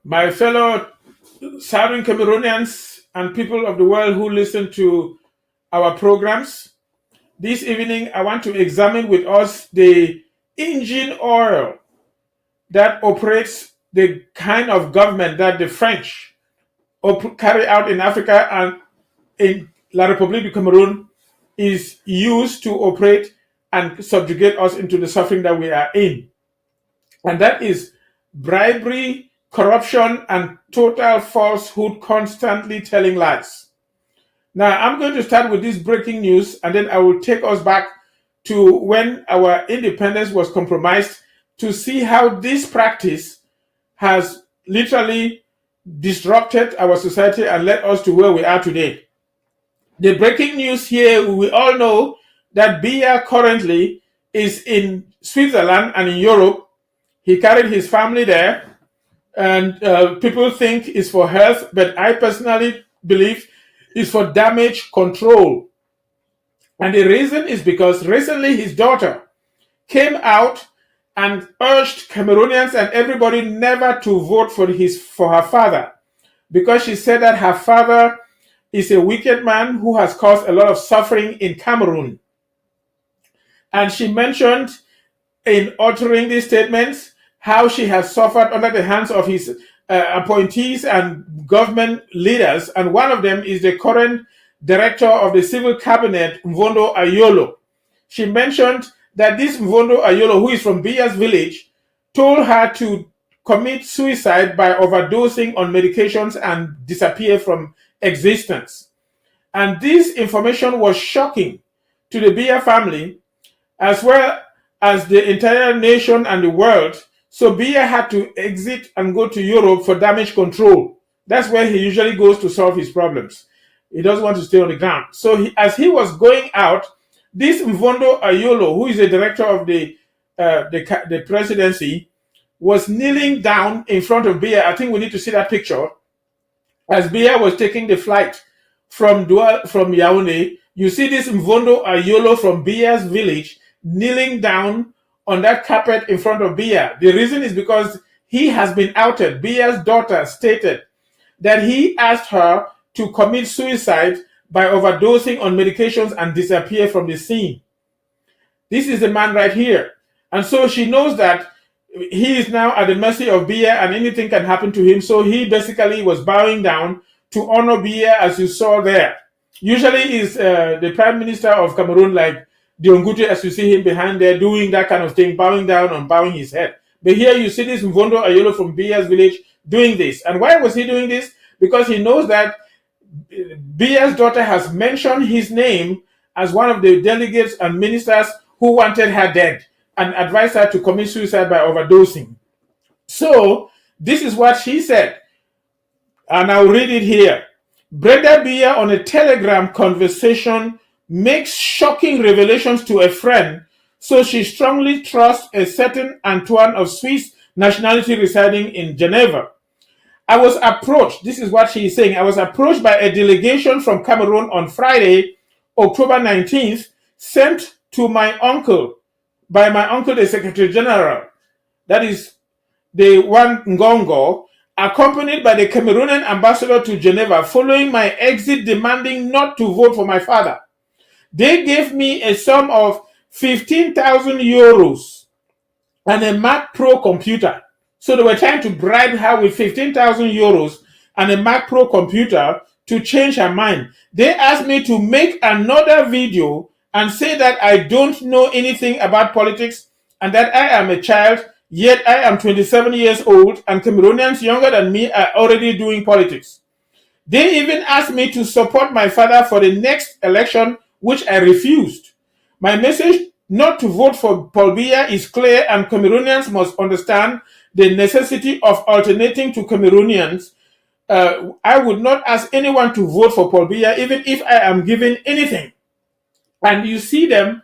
My fellow Southern Cameroonians and people of the world who listen to our programs, this evening I want to examine with us the engine oil that operates the kind of government that the French carry out in Africa and in La République du Cameroon is used to operate and subjugate us into the suffering that we are in. And that is bribery, corruption, and total falsehood, constantly telling lies. Now, I'm going to start with this breaking news, and then I will take us back to when our independence was compromised to see how this practice has literally disrupted our society and led us to where we are today. The breaking news here, we all know that Biya currently is in Switzerland and in Europe. He carried his family there, and people think it's for health, but I personally believe it's for damage control. And the reason is because recently his daughter came out and urged Cameroonians and everybody never to vote for her father, because she said that her father is a wicked man who has caused a lot of suffering in Cameroon. And she mentioned in uttering these statements how she has suffered under the hands of his appointees and government leaders, and one of them is the current director of the civil cabinet, Mvondo Ayolo. She mentioned that this Mvondo Ayolo, who is from Biya's village, told her to commit suicide by overdosing on medications and disappear from existence. And this information was shocking to the Biya family as well as the entire nation and the world. So Biya had to exit and go to Europe for damage control. That's where he usually goes to solve his problems. He doesn't want to stay on the ground. So as he was going out, this Mvondo Ayolo, who is the director of the presidency, was kneeling down in front of Biya. I think we need to see that picture. As Biya was taking the flight from Yaoundé, you see this Mvondo Ayolo from Biya's village kneeling down on that carpet in front of Biya. The reason is because he has been outed. Biya's daughter stated that he asked her to commit suicide by overdosing on medications and disappear from the scene. This is the man right here. And so she knows that he is now at the mercy of Biya and anything can happen to him. So he basically was bowing down to honor Biya, as you saw there. Usually is the Prime Minister of Cameroon, like Diongute, as you see him behind there, doing that kind of thing, bowing down and bowing his head. But here you see this Mvondo Ayolo from Biya's village doing this. And why was he doing this? Because he knows that Biya's daughter has mentioned his name as one of the delegates and ministers who wanted her dead and advised her to commit suicide by overdosing. So this is what she said, and I'll read it here. Brother Biya on a Telegram conversation makes shocking revelations to a friend, so she strongly trusts a certain Antoine of Swiss nationality residing in Geneva. I was approached, this is what she is saying, I was approached by a delegation from Cameroon on Friday, October 19th, sent to my uncle, by my uncle, the Secretary General, that is the one Ngongo, accompanied by the Cameroonian ambassador to Geneva, following my exit demanding not to vote for my father. They gave me a sum of 15,000 euros and a Mac Pro computer. So they were trying to bribe her with 15,000 euros and a Mac Pro computer to change her mind. They asked me to make another video and say that I don't know anything about politics and that I am a child, yet I am 27 years old and Cameroonians younger than me are already doing politics. They even asked me to support my father for the next election, which I refused. My message not to vote for Paul Biya is clear, and Cameroonians must understand the necessity of alternating to Cameroonians. I would not ask anyone to vote for Paul Biya, even if I am given anything. And you see them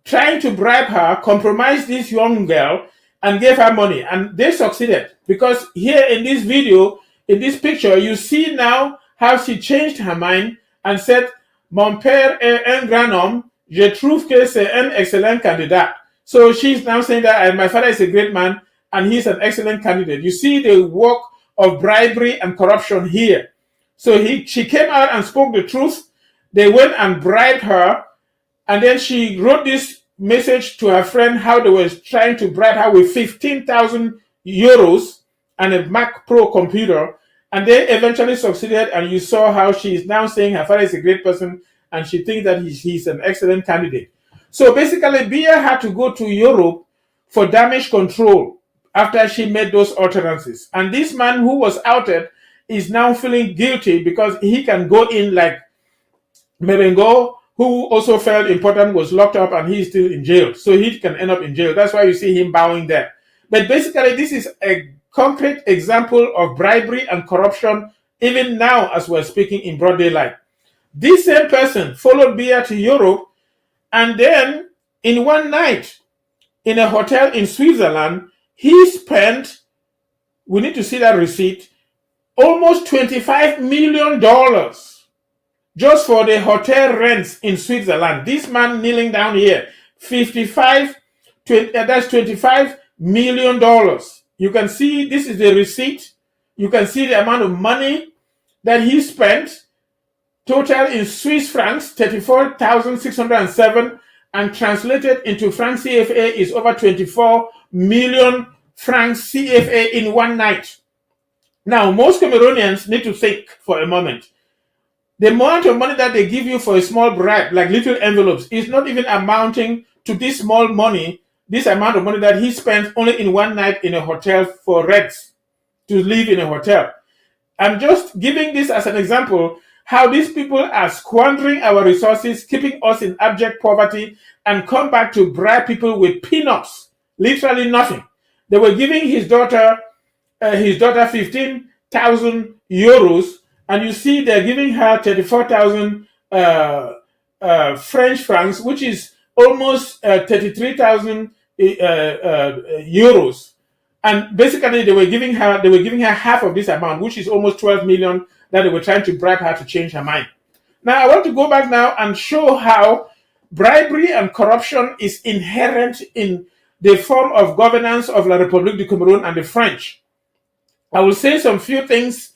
trying to bribe her, compromise this young girl, and gave her money. And they succeeded, because here in this video, in this picture, you see now how she changed her mind and said, Mon père est un grand homme, je trouve que c'est un excellent candidat. So she's now saying that my father is a great man and he's an excellent candidate. You see the work of bribery and corruption here. So she came out and spoke the truth. They went and bribed her, and then she wrote this message to her friend how they were trying to bribe her with 15,000 euros and a Mac Pro computer, and they eventually succeeded. And you saw how she is now saying her father is a great person and she thinks that he's an excellent candidate. So basically, Bia had to go to Europe for damage control after she made those utterances. And this man who was outed is now feeling guilty because he can go in like Merengo, who also felt important, was locked up and he's still in jail. So he can end up in jail. That's why you see him bowing there. But basically, this is a concrete example of bribery and corruption, even now as we're speaking in broad daylight. This same person followed Bia to Europe, and then in one night in a hotel in Switzerland, he spent, we need to see that receipt, almost $25 million just for the hotel rents in Switzerland. This man kneeling down here, that's $25 million. You can see this is the receipt. You can see the amount of money that he spent. Total in Swiss francs, 34,607, and translated into franc CFA is over 24 million francs CFA in one night. Now, most Cameroonians need to think for a moment. The amount of money that they give you for a small bribe, like little envelopes, is not even amounting to this small money, this amount of money that he spent only in one night in a hotel for rents, to live in a hotel. I'm just giving this as an example how these people are squandering our resources, keeping us in abject poverty, and come back to bribe people with peanuts, literally nothing. They were giving his daughter 15,000 euros, and you see they're giving her 34,000 French francs, which is almost 33,000 euros. And basically, they were giving her half of this amount, which is almost 12 million, that they were trying to bribe her to change her mind. Now, I want to go back now and show how bribery and corruption is inherent in the form of governance of La République du Cameroun and the French. I will say some few things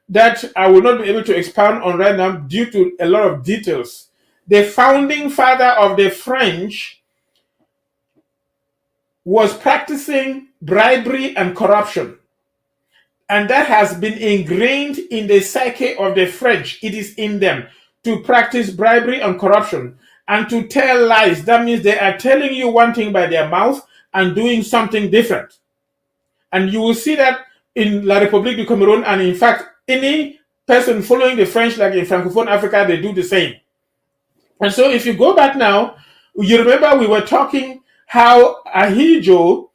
that I will not be able to expound on right now due to a lot of details. The founding father of the French was practicing bribery and corruption. And that has been ingrained in the psyche of the French. It is in them to practice bribery and corruption and to tell lies. That means they are telling you one thing by their mouth and doing something different. And you will see that in La République du Cameroun, and in fact, any person following the French, like in Francophone Africa, they do the same. And so if you go back now, you remember we were talking how Ahidjo,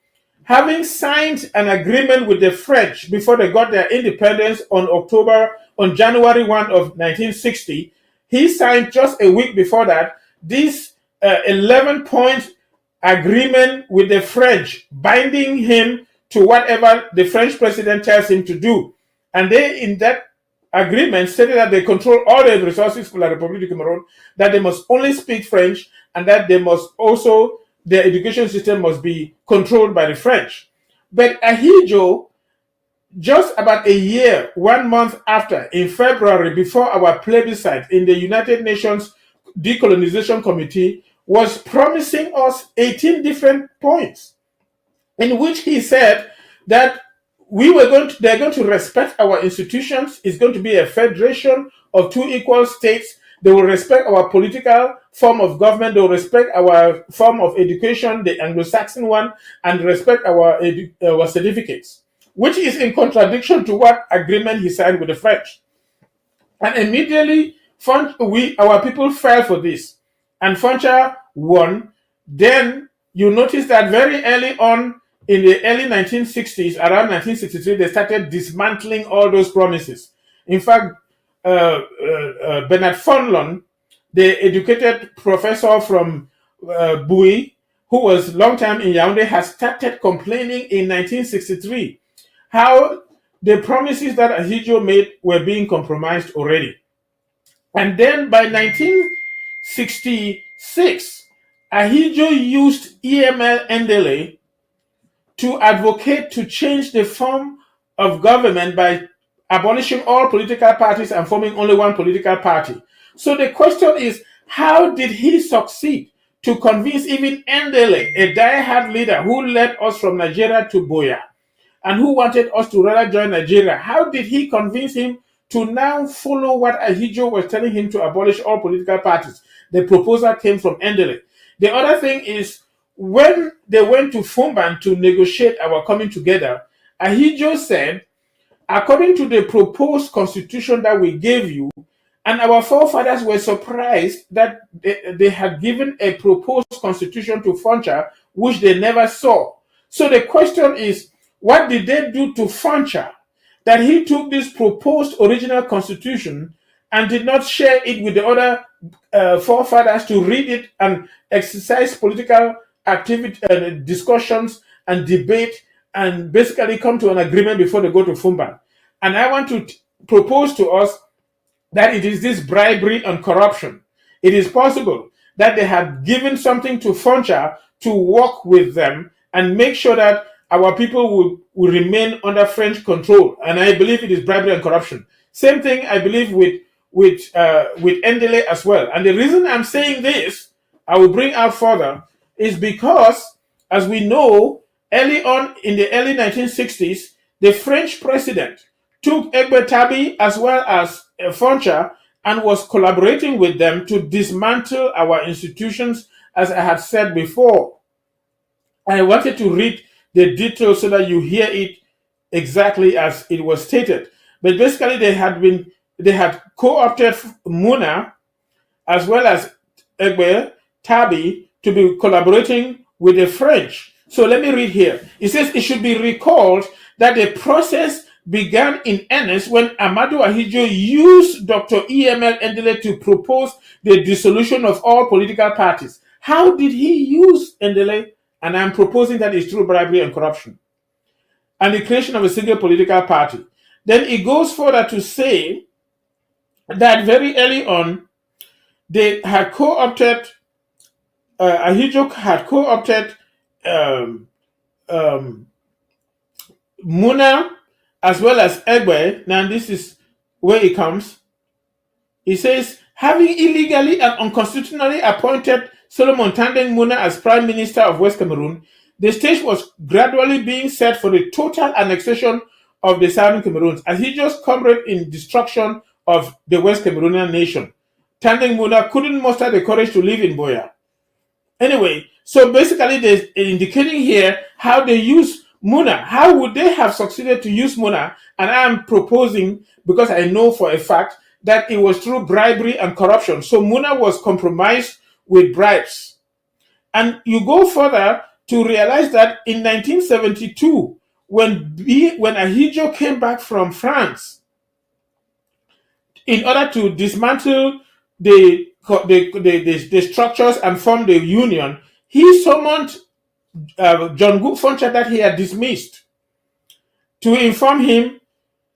having signed an agreement with the French before they got their independence on January 1 of 1960, he signed just a week before that this 11-point agreement with the French, binding him to whatever the French president tells him to do. And they, in that agreement, stated that they control all the resources for La République du Cameroun, that they must only speak French, and that they must also, their education system must be controlled by the French. But Ahidjo, just about a year, 1 month after, in February, before our plebiscite in the United Nations Decolonization Committee, was promising us 18 different points, in which he said that they're going to respect our institutions. It's going to be a federation of two equal states. They will respect our political form of government. They will respect our form of education, the Anglo-Saxon one, and respect our certificates, which is in contradiction to what agreement he signed with the French. And immediately, our people fell for this, and Foncha won. Then you notice that very early on, in the early 1960s, around 1963, they started dismantling all those promises. In fact, Bernard Fonlon, the educated professor from Bui, who was long time in Yaoundé, has started complaining in 1963 how the promises that Ahidjo made were being compromised already. And then by 1966, Ahidjo used EML Ndele to advocate to change the form of government by abolishing all political parties and forming only one political party. So the question is, how did he succeed to convince even Ndele, a die-hard leader who led us from Nigeria to Boya and who wanted us to rather join Nigeria, how did he convince him to now follow what Ahidjo was telling him to abolish all political parties? The proposal came from Ndele. The other thing is, when they went to Fumban to negotiate our coming together, Ahidjo said, according to the proposed constitution that we gave you, and our forefathers were surprised that they had given a proposed constitution to Foncha, which they never saw. So the question is, what did they do to Foncha that he took this proposed original constitution and did not share it with the other forefathers to read it and exercise political activity, discussions and debate, and basically come to an agreement before they go to Fumban? And I want to propose to us that it is this bribery and corruption. It is possible that they had given something to Foncha to work with them and make sure that our people will remain under French control. And I believe it is bribery and corruption. Same thing I believe with Ndele as well. And the reason I'm saying this, I will bring out further, is because, as we know, early on in the early 1960s, the French president took Egbe Tabi as well as Foncha and was collaborating with them to dismantle our institutions, as I had said before. I wanted to read the details so that you hear it exactly as it was stated. But basically, they had co-opted Muna as well as Egbe Tabi to be collaborating with the French. So let me read here. It says, it should be recalled that the process began in earnest when Amadou Ahidjo used Dr. EML Ndele to propose the dissolution of all political parties. How did he use Ndele? And I'm proposing that it's through bribery and corruption and the creation of a single political party. Then it goes further to say that very early on, they had co-opted, Ahidjo had co-opted Muna as well as Egbe. Now this is where it comes. He says, having illegally and unconstitutionally appointed Solomon Tandeng Muna as Prime Minister of West Cameroon, the stage was gradually being set for the total annexation of the Southern Cameroons, as he just comrade in destruction of the West Cameroonian nation. Tandeng Muna couldn't muster the courage to live in Boya. Anyway, so basically they're indicating here how they use Muna. How would they have succeeded to use Muna? And I'm proposing, because I know for a fact that it was through bribery and corruption. So Muna was compromised with bribes. And you go further to realize that in 1972, when Ahidjo came back from France, in order to dismantle the structures and form the union, he summoned John Gook Foncha that he had dismissed to inform him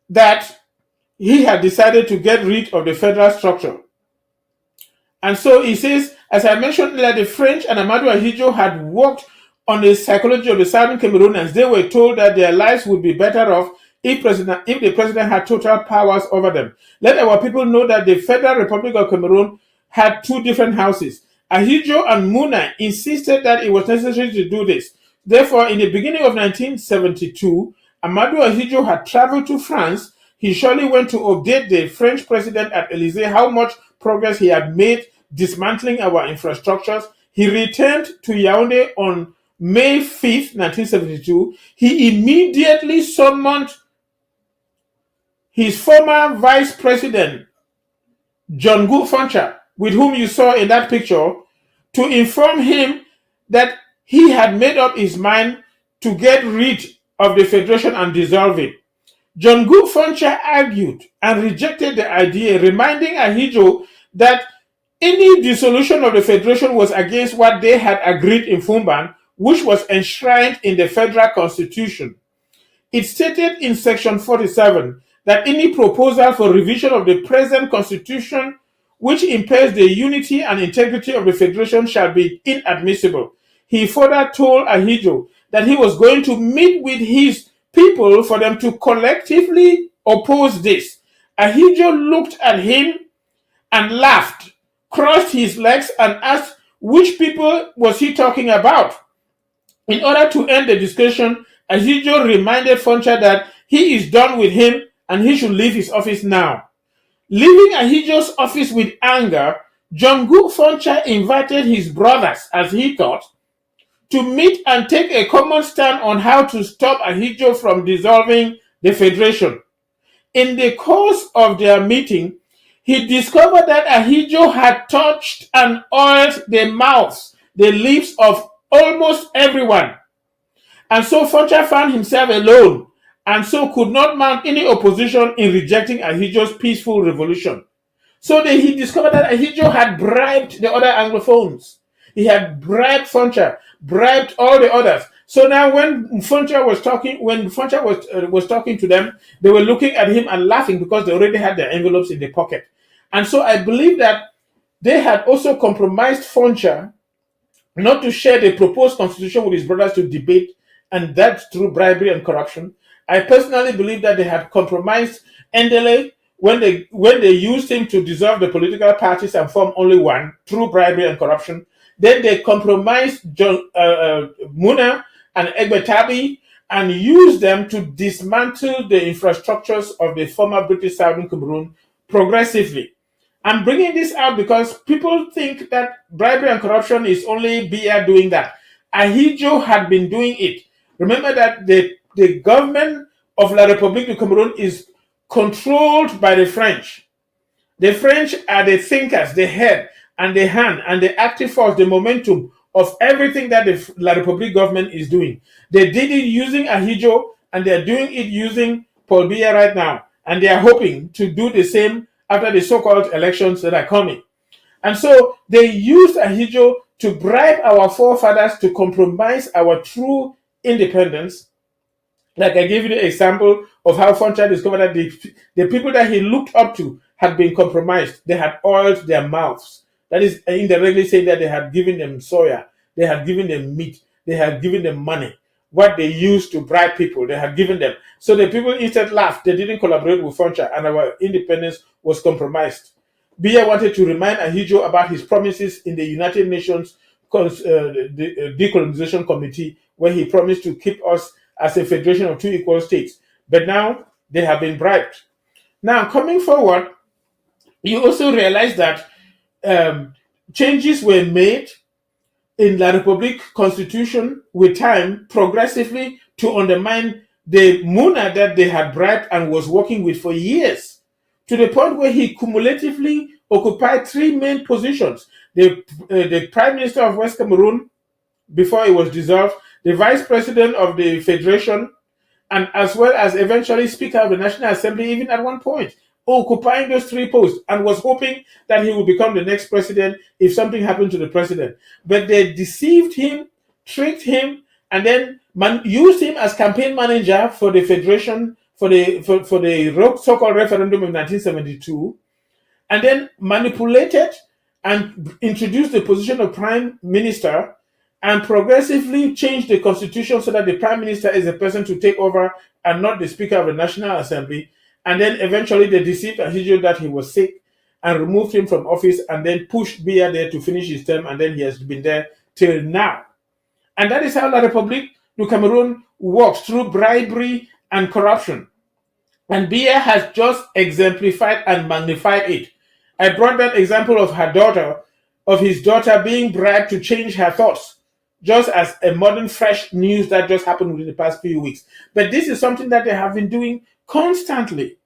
that he had decided to get rid of the federal structure. And so he says, as I mentioned earlier, the French and Amadou Ahidjo had worked on the psychology of the Southern Cameroonians. They were told that their lives would be better off if the president had total powers over them. Let our people know that the Federal Republic of Cameroon had two different houses. Ahidjo and Muna insisted that it was necessary to do this. Therefore, in the beginning of 1972, Amadou Ahidjo had traveled to France. He surely went to update the French president at Élysée how much progress he had made dismantling our infrastructures. He returned to Yaoundé on May 5th, 1972. He immediately summoned his former vice president, John Gook Foncha, with whom you saw in that picture, to inform him that he had made up his mind to get rid of the federation and dissolve it. John Gook Foncha argued and rejected the idea, reminding Ahidjo that any dissolution of the federation was against what they had agreed in Fumban, which was enshrined in the federal constitution. It stated in section 47 that any proposal for revision of the present constitution which impairs the unity and integrity of the federation shall be inadmissible. He further told Ahidjo that he was going to meet with his people for them to collectively oppose this. Ahidjo looked at him and laughed, crossed his legs, and asked which people was he talking about. In order to end the discussion, Ahidjo reminded Foncha that he is done with him and he should leave his office now. Leaving Ahidjo's office with anger, Jungkook Foncha invited his brothers, as he thought, to meet and take a common stand on how to stop Ahidjo from dissolving the federation. In the course of their meeting, he discovered that Ahidjo had touched and oiled the mouths, the lips of almost everyone. And so Foncha found himself alone and so could not mount any opposition in rejecting Ahidjo's peaceful revolution. So he discovered that Ahidjo had bribed the other Anglophones. He had bribed Foncha, bribed all the others. So now when Foncha was talking to them, they were looking at him and laughing because they already had their envelopes in the pocket. And so I believe that they had also compromised Foncha not to share the proposed constitution with his brothers to debate, and that's through bribery and corruption. I personally believe that they had compromised Endele when they used him to dissolve the political parties and form only one through bribery and corruption. Then they compromised Muna and Egbetabi and used them to dismantle the infrastructures of the former British Southern Cameroon progressively. I'm bringing this out because people think that bribery and corruption is only Biya doing that. Ahidjo had been doing it. Remember that the government of La République du Cameroun is controlled by the French. The French are the thinkers, the head, and the hand, and the active force, the momentum of everything that the La République government is doing. They did it using Ahidjo, and they're doing it using Paul Biya right now. And they are hoping to do the same after the so-called elections that are coming. And so they used Ahidjo to bribe our forefathers to compromise our true independence. Like I gave you the example of how Foncha discovered that the people that he looked up to had been compromised. They had oiled their mouths. That is indirectly saying that they had given them soya, they had given them meat, they had given them money. What they used to bribe people, they had given them. So the people instead laughed. They didn't collaborate with Foncha, and our independence was compromised. Biya wanted to remind Ahidjo about his promises in the United Nations Decolonization Committee, where he promised to keep us as a federation of two equal states. But now they have been bribed. Now, coming forward, you also realize that changes were made in La République Constitution with time progressively to undermine the Muna that they had bribed and was working with for years, to the point where he cumulatively occupied three main positions: the Prime Minister of West Cameroon before it was dissolved, the Vice President of the Federation, and as well as eventually Speaker of the National Assembly, even at one point, occupying those three posts, and was hoping that he would become the next president if something happened to the president. But they deceived him, tricked him, and then used him as campaign manager for the federation, for the so-called referendum of 1972, and then manipulated and introduced the position of prime minister and progressively changed the constitution so that the prime minister is the person to take over and not the Speaker of the National Assembly. And then eventually they deceived Ahidjo that he was sick and removed him from office and then pushed Biya there to finish his term, and then he has been there till now. And that is how La République du Cameroun works, through bribery and corruption. And Biya has just exemplified and magnified it. I brought that example of his daughter being bribed to change her thoughts, just as a modern fresh news that just happened within the past few weeks. But this is something that they have been doing constantly,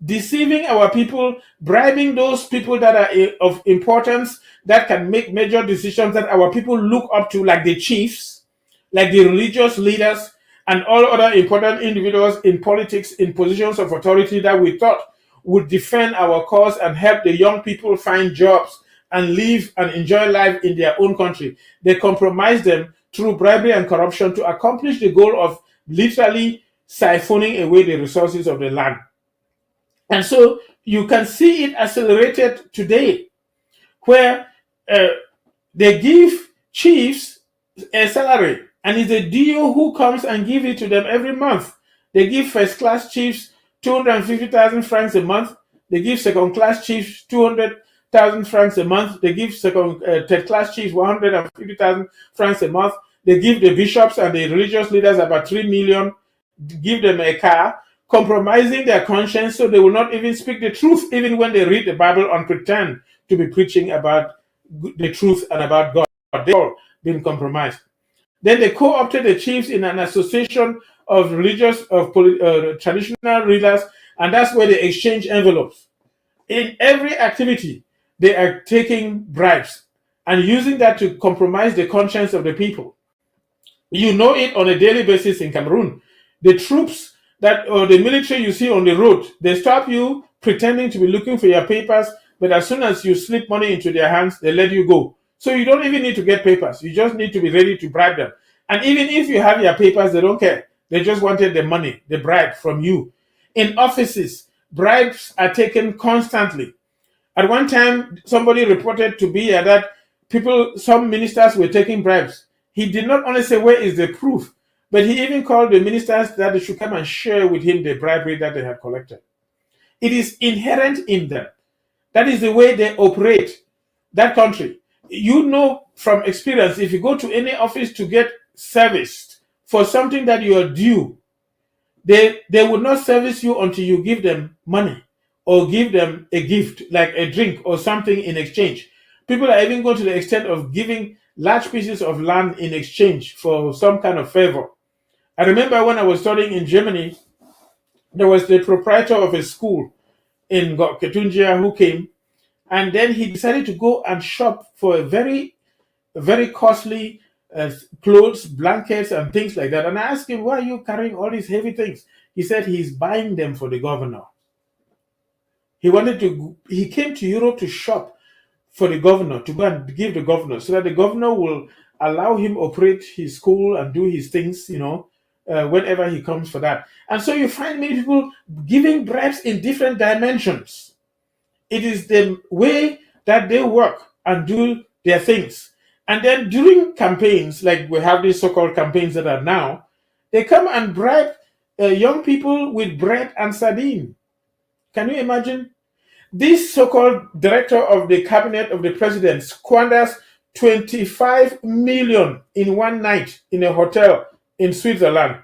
deceiving our people, bribing those people that are of importance, that can make major decisions that our people look up to, like the chiefs, like the religious leaders, and all other important individuals in politics in positions of authority that we thought would defend our cause and help the young people find jobs and live and enjoy life in their own country. They compromise them through bribery and corruption to accomplish the goal of literally siphoning away the resources of the land. And so you can see it accelerated today, where they give chiefs a salary, and it's the DO who comes and gives it to them every month. They give first class chiefs 250,000 francs a month. They give second class chiefs 200,000 francs a month. They give third class chiefs 150,000 francs a month. They give the bishops and the religious leaders about 3 million, give them a car, compromising their conscience so they will not even speak the truth, even when they read the Bible and pretend to be preaching about the truth and about God. They've all been compromised. Then they co-opted the chiefs in an association of traditional rulers, and that's where they exchange envelopes. In every activity, they are taking bribes and using that to compromise the conscience of the people. You know it on a daily basis in Cameroon. The troops or the military you see on the road, they stop you pretending to be looking for your papers, but as soon as you slip money into their hands, they let you go. So you don't even need to get papers. You just need to be ready to bribe them. And even if you have your papers, they don't care. They just wanted the money, the bribe from you. In offices, bribes are taken constantly. At one time, somebody reported to be that some ministers were taking bribes. He did not only say where is the proof, but he even called the ministers that they should come and share with him the bribery that they had collected. It is inherent in them. That is the way they operate that country. You know from experience, if you go to any office to get serviced for something that you are due, they will not service you until you give them money or give them a gift like a drink or something in exchange. People are even going to the extent of giving large pieces of land in exchange for some kind of favor. I remember when I was studying in Germany, there was the proprietor of a school in Ketunjia who came, and then he decided to go and shop for a very, very costly clothes, blankets, and things like that. And I asked him, why are you carrying all these heavy things? He said he's buying them for the governor. He came to Europe to shop for the governor, to go and give the governor, so that the governor will allow him operate his school and do his things, whenever he comes for that. And so you find many people giving bribes in different dimensions. It is the way that they work and do their things. And then during campaigns, like we have these so-called campaigns that are now, they come and bribe young people with bread and sardine. Can you imagine? This so-called director of the cabinet of the president squanders 25 million in one night in a hotel in Switzerland.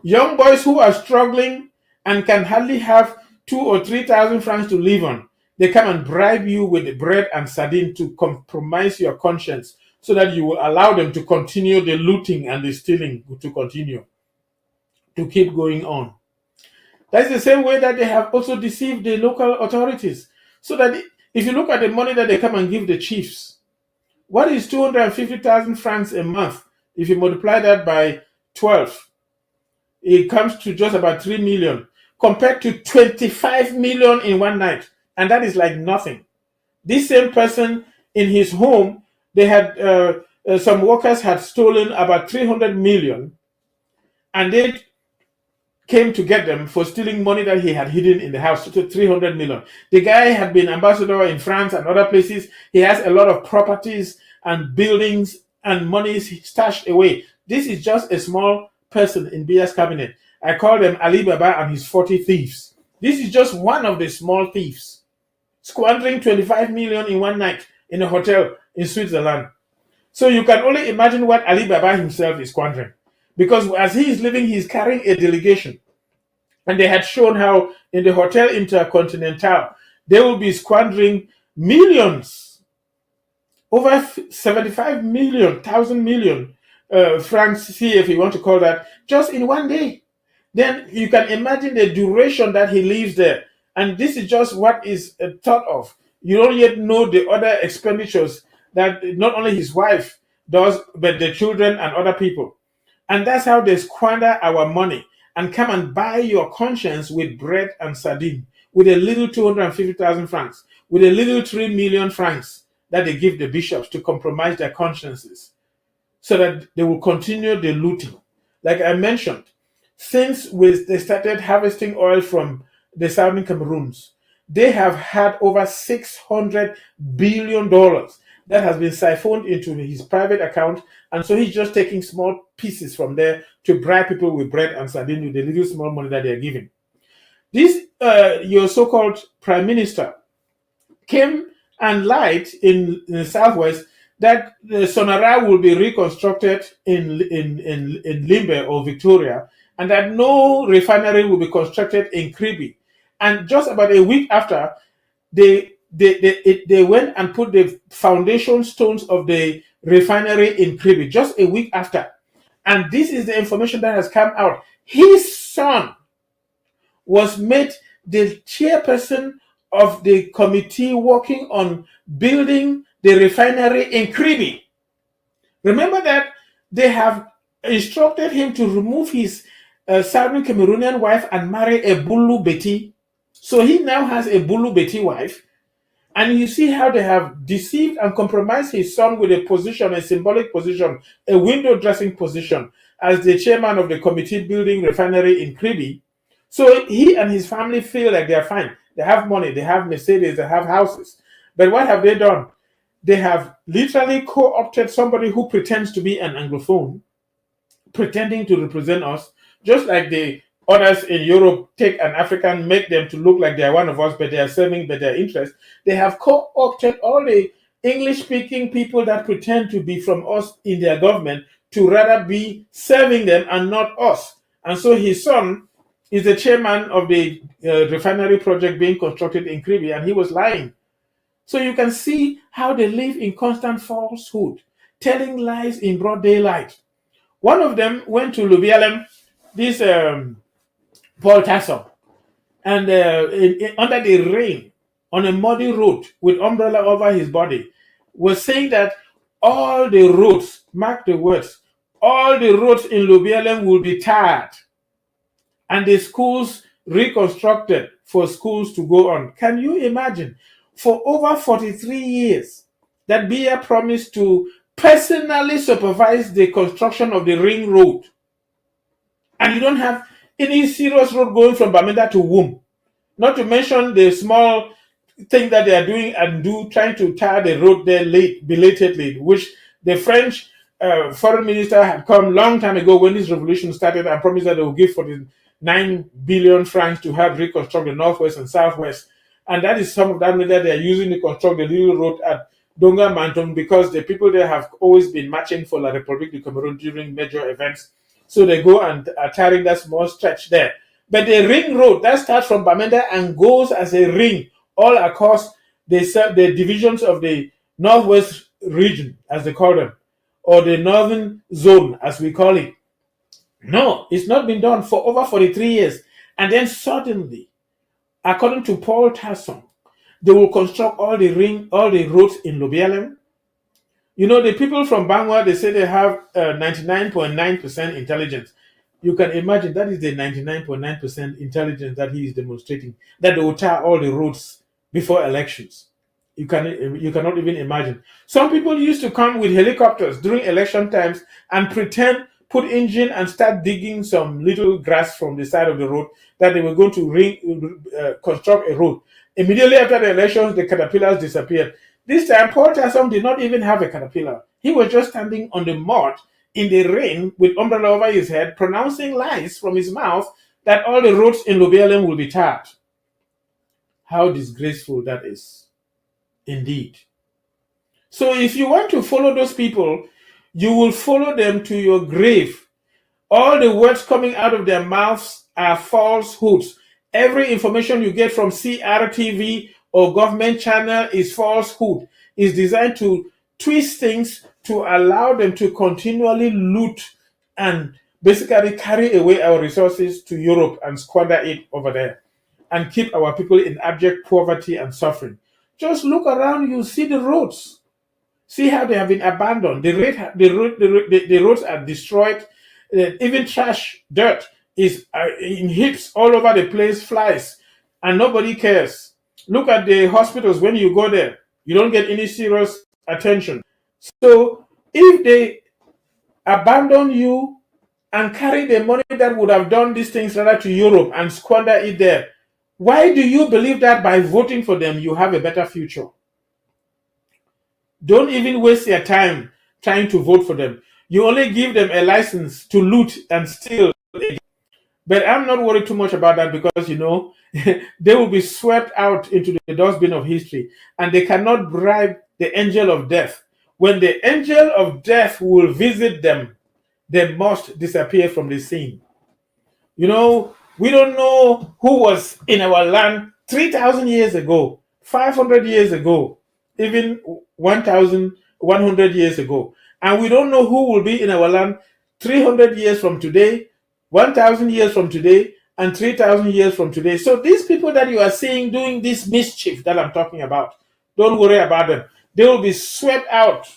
Young boys who are struggling and can hardly have 2,000 or 3,000 francs to live on, they come and bribe you with bread and sardine to compromise your conscience so that you will allow them to continue the looting and the stealing to continue, to keep going on. That's the same way that they have also deceived the local authorities. So that if you look at the money that they come and give the chiefs, what is 250,000 francs a month? If you multiply that by 12, it comes to just about 3 million, compared to 25 million in one night. And that is like nothing. This same person in his home, they had some workers had stolen about 300 million, and they came to get them for stealing money that he had hidden in the house, to 300 million. The guy had been ambassador in France and other places. He has a lot of properties and buildings and money stashed away. This is just a small person in Bia's cabinet. I call them Ali Baba and his 40 thieves. This is just one of the small thieves, squandering 25 million in one night in a hotel in Switzerland. So you can only imagine what Ali Baba himself is squandering. Because as he is living, he is carrying a delegation. And they had shown how in the Hotel Intercontinental, they will be squandering millions, over 75 million, francs, if you want to call that, just in one day. Then you can imagine the duration that he lives there. And this is just what is thought of. You don't yet know the other expenditures that not only his wife does, but the children and other people. And that's how they squander our money and come and buy your conscience with bread and sardine, with a little 250,000 francs, with a little 3 million francs that they give the bishops to compromise their consciences so that they will continue the looting. Like I mentioned, since they started harvesting oil from the southern Cameroons, they have had over $600 billion that has been siphoned into his private account, and so he's just taking small pieces from there to bribe people with bread and sardine with the little small money that they're giving. This, your so-called prime minister, came and lied in the southwest that the Sonara will be reconstructed in Limbe or Victoria, and that no refinery will be constructed in Kribi. And just about a week after, they went and put the foundation stones of the refinery in Kribi, just a week after. And this is the information that has come out. His son was made the chairperson of the committee working on building the refinery in Kribi. Remember that they have instructed him to remove his Southern Cameroonian wife and marry a Bulu Beti. So he now has a Bulu Beti wife. And you see how they have deceived and compromised his son with a position, a symbolic position, a window dressing position as the chairman of the committee building refinery in Kribi. So he and his family feel like they're fine. They have money, they have Mercedes, they have houses. But what have they done? They have literally co-opted somebody who pretends to be an Anglophone, pretending to represent us, just like the others in Europe take an African, make them to look like they are one of us, but they are serving their interest. They have co-opted all the English-speaking people that pretend to be from us in their government to rather be serving them and not us. And so his son is the chairman of the refinery project being constructed in Kribi, and he was lying. So you can see how they live in constant falsehood, telling lies in broad daylight. One of them went to Lubialem, this Paul Tasson, and under the rain, on a muddy road with umbrella over his body, was saying that all the roads, mark the words, all the roads in Lubialem will be tarred and the schools reconstructed for schools to go on. Can you imagine? For over 43 years, that Biya promised to personally supervise the construction of the ring road. And you don't have any serious road going from Bamenda to Womb. Not to mention the small thing that they are doing and trying to tar the road there belatedly, which the French foreign minister had come long time ago when this revolution started and promised that they will give 49 billion francs to help reconstruct the northwest and southwest. And that is some of that money that they are using to construct the little road at Donga Manton, because the people there have always been marching for La République du Cameroun during major events. So they go and are carrying that small stretch there. But the ring road that starts from Bamenda and goes as a ring all across the divisions of the northwest region, as they call them, or the northern zone, as we call it. No, it's not been done for over 43 years. And then suddenly, according to Paul Tasson, they will construct all the roads in Lubialem. You know, the people from Bangwa, they say they have 99.9% intelligence. You can imagine that is the 99.9% intelligence that he is demonstrating, that they will tar all the roads before elections. You cannot even imagine. Some people used to come with helicopters during election times and pretend, put engine and start digging some little grass from the side of the road that they were going to construct a road. Immediately after the elections, the caterpillars disappeared. This time, Paul Tasson did not even have a caterpillar. He was just standing on the mud in the rain with umbrella over his head, pronouncing lies from his mouth that all the roads in Lubialem will be tarred. How disgraceful that is. Indeed. So if you want to follow those people, you will follow them to your grave. All the words coming out of their mouths are falsehoods. Every information you get from CRTV or government channel is falsehood. It's designed to twist things to allow them to continually loot and basically carry away our resources to Europe and squander it over there and keep our people in abject poverty and suffering. Just look around, you see the roads. See how they have been abandoned. The roads are destroyed. Even trash, dirt is in heaps all over the place, flies, and nobody cares. Look at the hospitals. When you go there, you don't get any serious attention. So if they abandon you and carry the money that would have done these things rather to Europe and squander it there, why do you believe that by voting for them you have a better future? Don't even waste your time trying to vote for them. You only give them a license to loot and steal. But I'm not worried too much about that because, they will be swept out into the dustbin of history and they cannot bribe the angel of death. When the angel of death will visit them, they must disappear from the scene. We don't know who was in our land 3,000 years ago, 500 years ago, even 1,100 years ago. And we don't know who will be in our land 300 years from today, 1,000 years from today, and 3,000 years from today. So these people that you are seeing doing this mischief that I'm talking about, don't worry about them. They will be swept out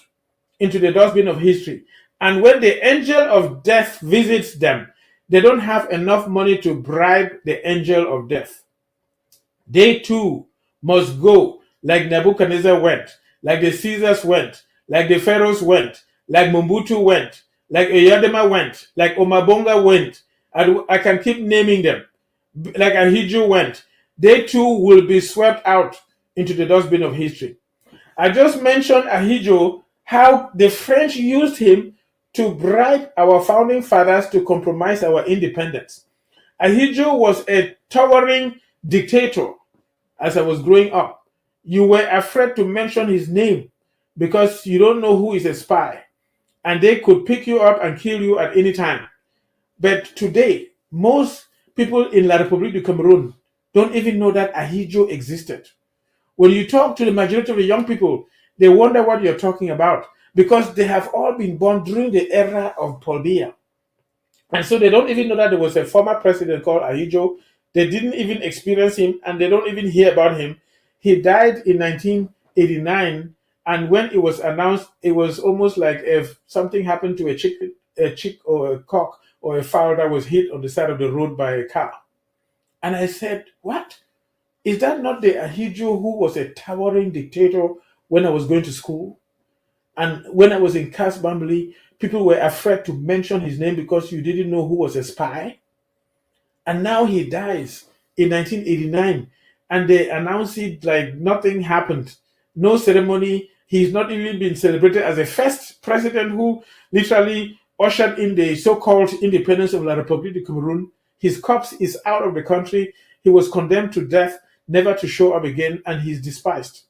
into the dustbin of history. And when the angel of death visits them, they don't have enough money to bribe the angel of death. They too must go like Nebuchadnezzar went, like the Caesars went, like the Pharaohs went, like Mobutu went, like Oyadema went, like Omabonga went. I can keep naming them. Like Ahiju went. They too will be swept out into the dustbin of history. I just mentioned Ahiju, how the French used him to bribe our founding fathers to compromise our independence. Ahiju was a towering dictator as I was growing up. You were afraid to mention his name because you don't know who is a spy, and they could pick you up and kill you at any time. But today, most people in La République du Cameroun don't even know that Ahiju existed. When you talk to the majority of the young people, they wonder what you're talking about because they have all been born during the era of Paul Biya. And so they don't even know that there was a former president called Ahidjo. They didn't even experience him and they don't even hear about him. He died in 1989. And when it was announced, it was almost like if something happened to a chick or a cock or a fowl that was hit on the side of the road by a car. And I said, what? Is that not the Ahidjo who was a towering dictator when I was going to school? And when I was in Cas Bambly, people were afraid to mention his name because you didn't know who was a spy. And now he dies in 1989, and they announce it like nothing happened. No ceremony. He's not even been celebrated as the first president who literally ushered in the so-called independence of La République du Cameroun. His corpse is out of the country. He was condemned to death, never to show up again, and he's despised.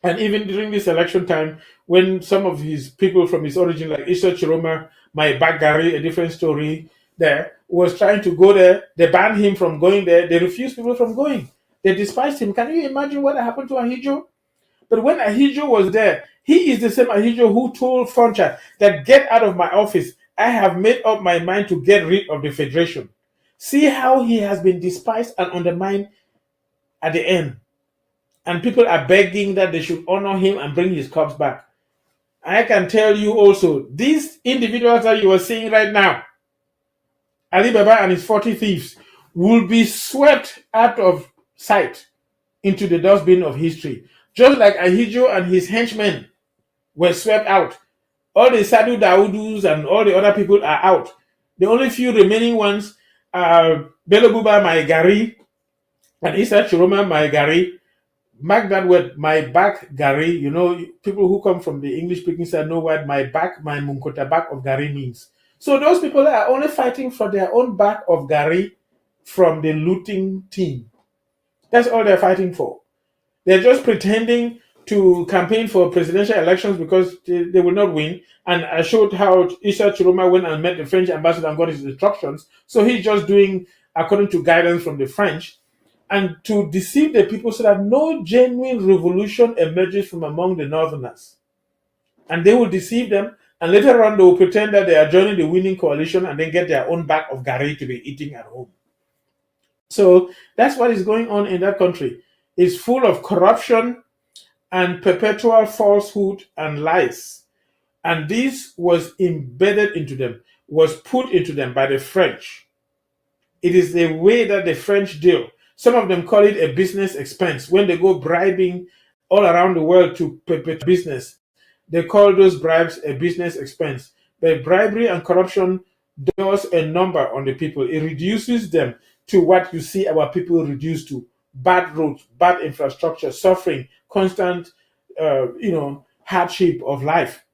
And even during this election time, when some of his people from his origin, like Issa Chiroma, my Bagari, a different story there, was trying to go there, they banned him from going there. They refused people from going. They despised him. Can you imagine what happened to Ahidjo? But when Ahidjo was there, he is the same Ahidjo who told Froncha that get out of my office. I have made up my mind to get rid of the Federation. See how he has been despised and undermined at the end. And people are begging that they should honor him and bring his corpse back. I can tell you also, these individuals that you are seeing right now, Ali Baba and his 40 thieves, will be swept out of sight into the dustbin of history. Just like Ahidjo and his henchmen were swept out. All the Sadu Daudus and all the other people are out. The only few remaining ones are Bello Buba Maigari and Issa Chiroma Maigari. Mark that word, my back Gary. People who come from the English speaking side know what my back, my Munkota back of Gary means. So those people are only fighting for their own back of Gary from the looting team. That's all they're fighting for. They're just pretending to campaign for presidential elections because they will not win. And I showed how Issa Chiroma went and met the French ambassador and got his instructions. So he's just doing according to guidance from the French, and to deceive the people so that no genuine revolution emerges from among the northerners. And they will deceive them, and later on they will pretend that they are joining the winning coalition and then get their own bag of gari to be eating at home. So that's what is going on in that country. It's full of corruption and perpetual falsehood and lies. And this was embedded into them, was put into them by the French. It is the way that the French deal. Some of them call it a business expense. When they go bribing all around the world to perpetuate business, they call those bribes a business expense. But bribery and corruption does a number on the people. It reduces them to what you see our people reduced to: bad roads, bad infrastructure, suffering, constant, hardship of life,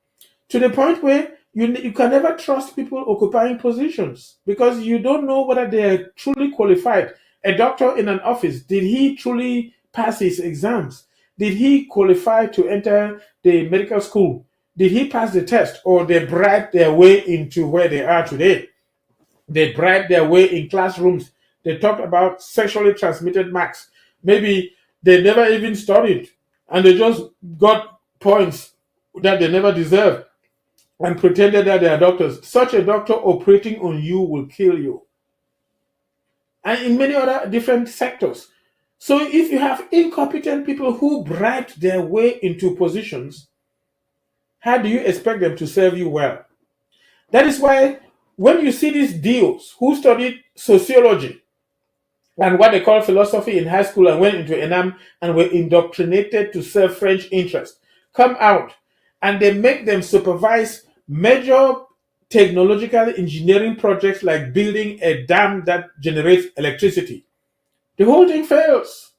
to the point where you can never trust people occupying positions because you don't know whether they are truly qualified. A doctor in an office, did he truly pass his exams? Did he qualify to enter the medical school? Did he pass the test, or they bribed their way into where they are today? They bribed their way in classrooms. They talked about sexually transmitted marks. Maybe they never even studied and they just got points that they never deserved and pretended that they are doctors. Such a doctor operating on you will kill you. And in many other different sectors. So if you have incompetent people who bribed their way into positions, how do you expect them to serve you well? That is why when you see these deals who studied sociology and what they call philosophy in high school and went into ENAM and were indoctrinated to serve French interests, come out and they make them supervise major technological engineering projects like building a dam that generates electricity. The whole thing fails.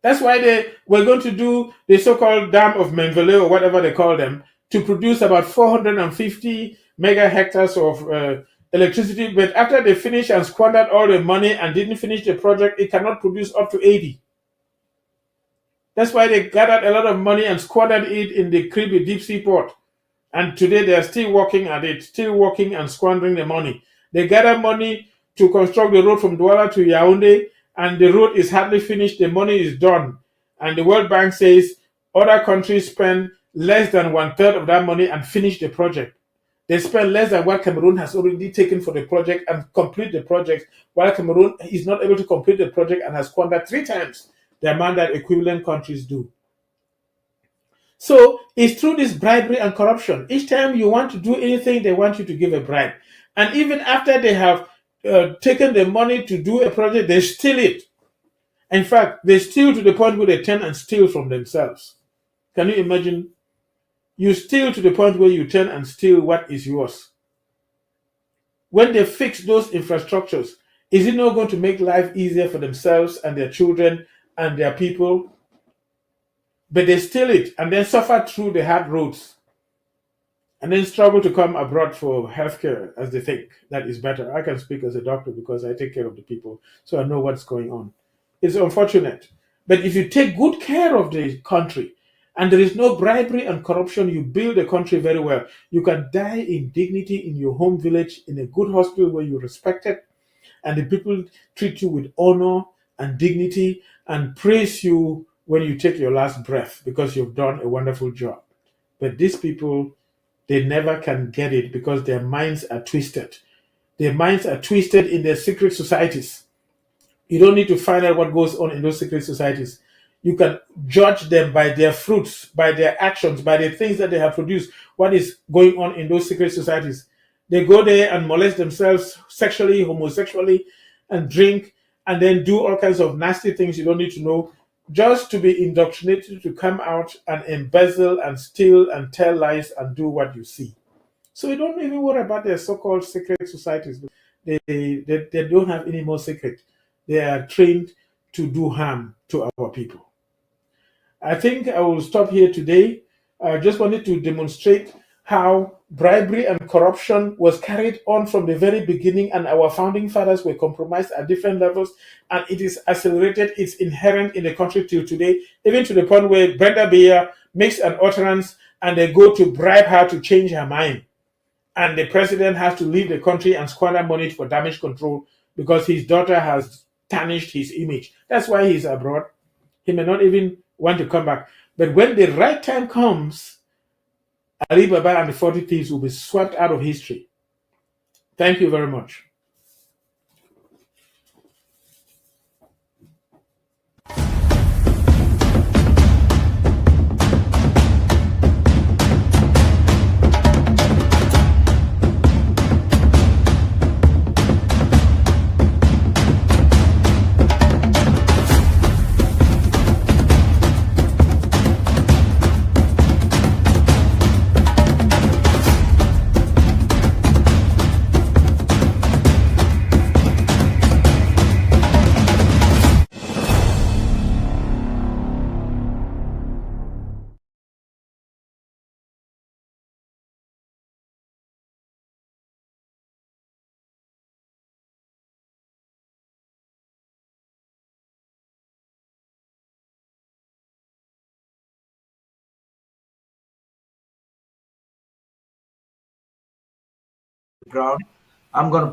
That's why they were going to do the so-called dam of Menvele or whatever they call them to produce about 450 mega hectares of electricity. But after they finished and squandered all the money and didn't finish the project, it cannot produce up to 80. That's why they gathered a lot of money and squandered it in the Kribi deep sea port. And today they are still working at it, still working and squandering the money. They gather money to construct the road from Douala to Yaoundé, and the road is hardly finished, the money is done. And the World Bank says other countries spend less than 1/3 of that money and finish the project. They spend less than what Cameroon has already taken for the project and complete the project, while Cameroon is not able to complete the project and has squandered 3 times the amount that equivalent countries do. So it's through this bribery and corruption. Each time you want to do anything, they want you to give a bribe. And even after they have taken the money to do a project, they steal it. In fact, they steal to the point where they turn and steal from themselves. Can you imagine? You steal to the point where you turn and steal what is yours. When they fix those infrastructures, is it not going to make life easier for themselves and their children and their people? But they steal it and then suffer through the hard roads and then struggle to come abroad for healthcare as they think that is better. I can speak as a doctor because I take care of the people, so I know what's going on. It's unfortunate. But if you take good care of the country and there is no bribery and corruption, you build the country very well. You can die in dignity in your home village, in a good hospital where you're respected, and the people treat you with honor and dignity and praise you when you take your last breath because you've done a wonderful job. But these people, they never can get it because their minds are twisted. Their minds are twisted in their secret societies. You don't need to find out what goes on in those secret societies. You can judge them by their fruits, by their actions, by the things that they have produced, what is going on in those secret societies. They go there and molest themselves sexually, homosexually, and drink, and then do all kinds of nasty things you don't need to know, just to be indoctrinated to come out and embezzle and steal and tell lies and do what you see. So you don't even worry about their so-called secret societies. They don't have any more secret. They are trained to do harm to our people. I think I will stop here today. I just wanted to demonstrate how bribery and corruption was carried on from the very beginning, and our founding fathers were compromised at different levels, and it is accelerated, it's inherent in the country till today, even to the point where Brenda Beyer makes an utterance and they go to bribe her to change her mind. And the president has to leave the country and squander money for damage control because his daughter has tarnished his image. That's why he's abroad. He may not even want to come back. But when the right time comes, Ali Baba and the 40 Thieves will be swept out of history. Thank you very much. background. I'm going to play